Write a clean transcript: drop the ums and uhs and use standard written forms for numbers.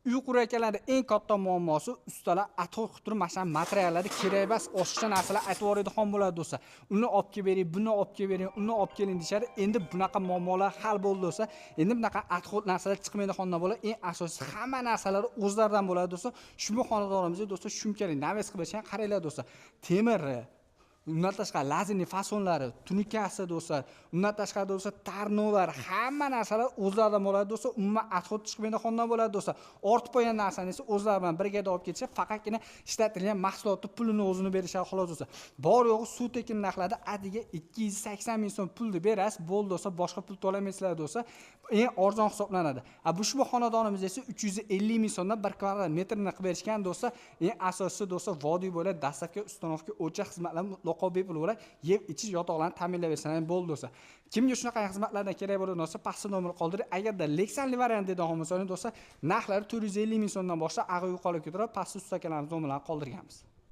Uy qurayotganlarda eng katta muammosi ustalar ato qilib turib mana shu materiallarni kerak emas, oshiqcha narsalar aytib yuboradigan bo'ladi do'stlar. Uni olib kelib bering, buni olib kelib bering, uni olib keling deshadi. Endi bunaqa muammolar hal bo'ldi do'stlar. Endi bunaqa atxot narsalar chiqmaydigandan bo'ladi. Eng asosiysi hamma narsalar o'zlaridan bo'ladi do'stlar. Ushbu xonadonimizda do'stlar shumkali naves qilib berishgan. Qaranglar do'stlar. Temir undan tashqari lazerning fasonlari, tunikasi do'stlar, undan tashqari do'stlar tarnovlar, hamma narsalar o'zlaridan bo'ladi do'stlar. Umuman atxot chiqmaydigandan bo'ladi do'stlar. Ortib qo'ygan narsani esa o'zlari bilan birga olib ketishib, faqatgina ishlatilgan mahsulotni pulini o'zini berishadi xolos do'stlar. Bor yo'g'i suv tekin narxlarda adiga 280 ming so'm pulni berasiz, bo'ldi do'stlar, boshqa pul to'lamaysiz do'stlar. Eng arzon hisoblanadi. Bu xonadonimizda esa 350 ming so'mdan 1 kvadrat metrini qilib berishgan do'stlar. Eng asosiysi do'stlar, vodiy bo'ylab dastlabki ustanovka o'cha xizmatlar mutlaqo bepul bo'ladi. Yeb ichish yotoqlarni ta'minlab bersangiz bo'ldi do'stlar. Kimga shunaqa xizmatlardan kerak bo'ladi do'stlar, pastda nomer qoldiring. Agarda Lexanli variant degan bo'lsangiz do'stlar, narxlari 450 ming so'mdan boshlab ag'i yuqoriga ko'tarib, pastda ustakalarimiz nomerlarini qoldirganmiz.